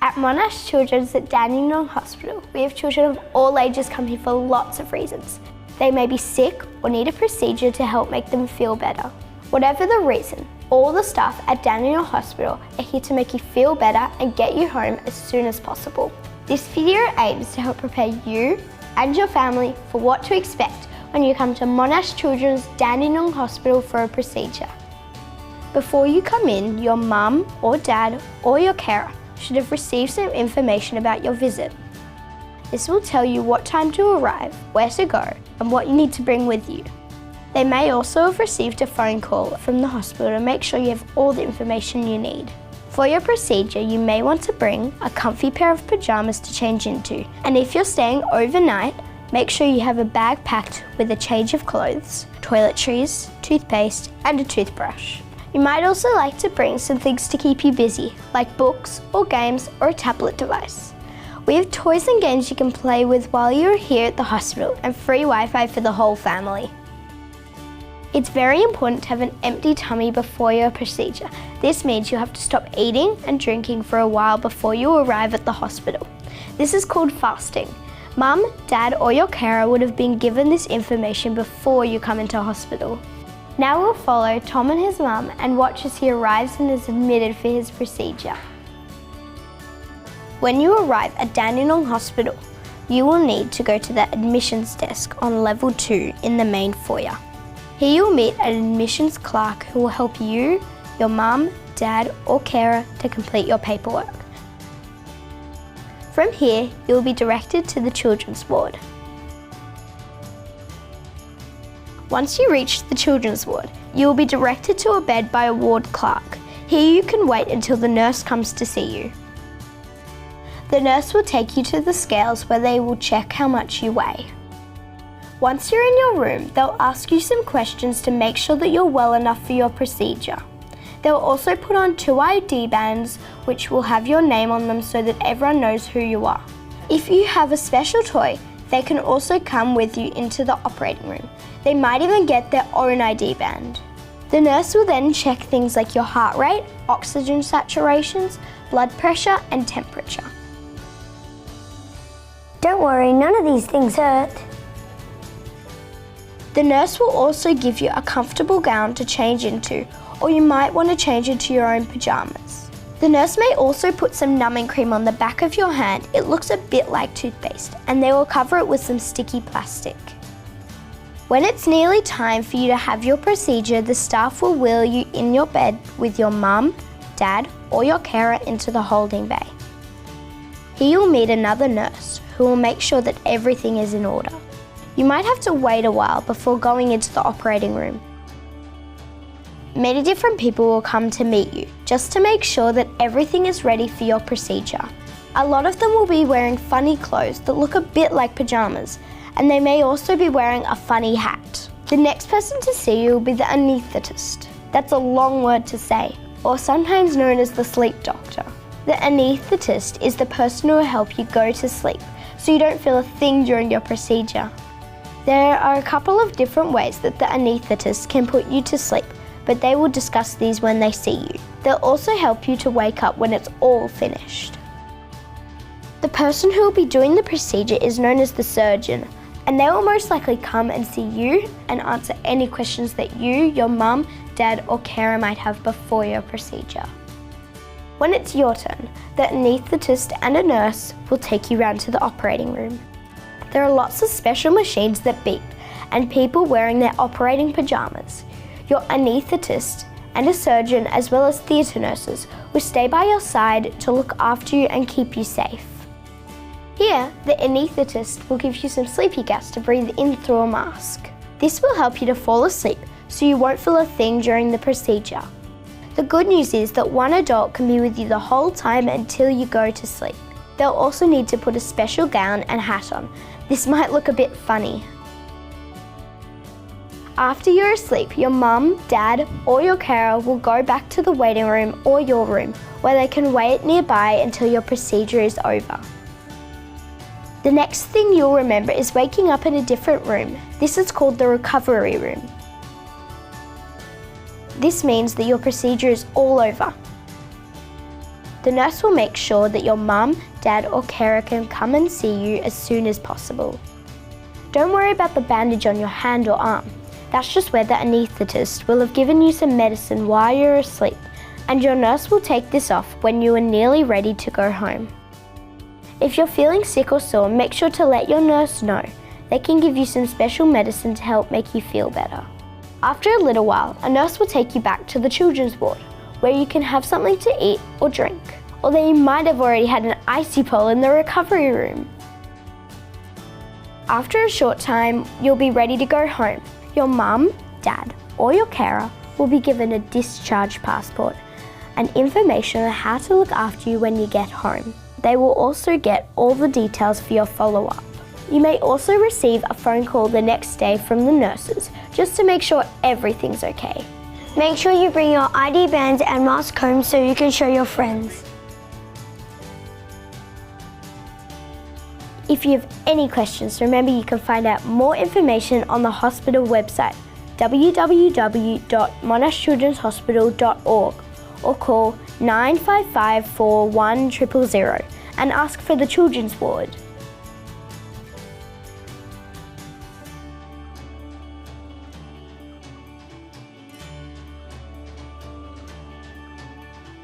At Monash Children's at Dandenong Hospital, we have children of all ages come here for lots of reasons. They may be sick or need a procedure to help make them feel better. Whatever the reason, all the staff at Dandenong Hospital are here to make you feel better and get you home as soon as possible. This video aims to help prepare you and your family for what to expect when you come to Monash Children's Dandenong Hospital for a procedure. Before you come in, your mum or dad or your carer should have received some information about your visit. This will tell you what time to arrive, where to go, and what you need to bring with you. They may also have received a phone call from the hospital to make sure you have all the information you need. For your procedure, you may want to bring a comfy pair of pajamas to change into, and if you're staying overnight, make sure you have a bag packed with a change of clothes, toiletries, toothpaste, and a toothbrush. You might also like to bring some things to keep you busy, like books or games or a tablet device. We have toys and games you can play with while you're here at the hospital and free Wi-Fi for the whole family. It's very important to have an empty tummy before your procedure. This means you'll have to stop eating and drinking for a while before you arrive at the hospital. This is called fasting. Mum, Dad or your carer would have been given this information before you come into hospital. Now we'll follow Tom and his mum and watch as he arrives and is admitted for his procedure. When you arrive at Dandenong Hospital, you will need to go to the admissions desk on level 2 in the main foyer. Here you'll meet an admissions clerk who will help you, your mum, dad or carer to complete your paperwork. From here, you will be directed to the children's ward. Once you reach the children's ward, you will be directed to a bed by a ward clerk. Here you can wait until the nurse comes to see you. The nurse will take you to the scales where they will check how much you weigh. Once you're in your room, they'll ask you some questions to make sure that you're well enough for your procedure. They'll also put on 2 ID bands which will have your name on them so that everyone knows who you are. If you have a special toy, they can also come with you into the operating room. They might even get their own ID band. The nurse will then check things like your heart rate, oxygen saturations, blood pressure and temperature. Don't worry, none of these things hurt. The nurse will also give you a comfortable gown to change into, or you might want to change into your own pajamas. The nurse may also put some numbing cream on the back of your hand. It looks a bit like toothpaste, and they will cover it with some sticky plastic. When it's nearly time for you to have your procedure, the staff will wheel you in your bed with your mum, dad, or your carer into the holding bay. Here you'll meet another nurse who will make sure that everything is in order. You might have to wait a while before going into the operating room. Many different people will come to meet you, just to make sure that everything is ready for your procedure. A lot of them will be wearing funny clothes that look a bit like pajamas, and they may also be wearing a funny hat. The next person to see you will be the anaesthetist. That's a long word to say, or sometimes known as the sleep doctor. The anaesthetist is the person who will help you go to sleep, so you don't feel a thing during your procedure. There are a couple of different ways that the anaesthetist can put you to sleep, but they will discuss these when they see you. They'll also help you to wake up when it's all finished. The person who will be doing the procedure is known as the surgeon, and they will most likely come and see you and answer any questions that you, your mum, dad or carer might have before your procedure. When it's your turn, the anaesthetist and a nurse will take you round to the operating room. There are lots of special machines that beep and people wearing their operating pajamas. Your anaesthetist and a surgeon as well as theatre nurses will stay by your side to look after you and keep you safe. Here, the anaesthetist will give you some sleepy gas to breathe in through a mask. This will help you to fall asleep so you won't feel a thing during the procedure. The good news is that one adult can be with you the whole time until you go to sleep. They'll also need to put a special gown and hat on. This might look a bit funny. After you're asleep, your mum, dad or your carer will go back to the waiting room or your room where they can wait nearby until your procedure is over. The next thing you'll remember is waking up in a different room. This is called the recovery room. This means that your procedure is all over. The nurse will make sure that your mum, dad or carer can come and see you as soon as possible. Don't worry about the bandage on your hand or arm. That's just where the anaesthetist will have given you some medicine while you're asleep, and your nurse will take this off when you are nearly ready to go home. If you're feeling sick or sore, make sure to let your nurse know. They can give you some special medicine to help make you feel better. After a little while, a nurse will take you back to the children's ward, where you can have something to eat or drink, although you might have already had an icy pole in the recovery room. After a short time, you'll be ready to go home. Your mum, dad, or your carer will be given a discharge passport and information on how to look after you when you get home. They will also get all the details for your follow-up. You may also receive a phone call the next day from the nurses just to make sure everything's okay. Make sure you bring your ID bands and mask home so you can show your friends. If you have any questions, remember you can find out more information on the hospital website, www.monashchildrenshospital.org, or call 955 41 000 and ask for the children's ward.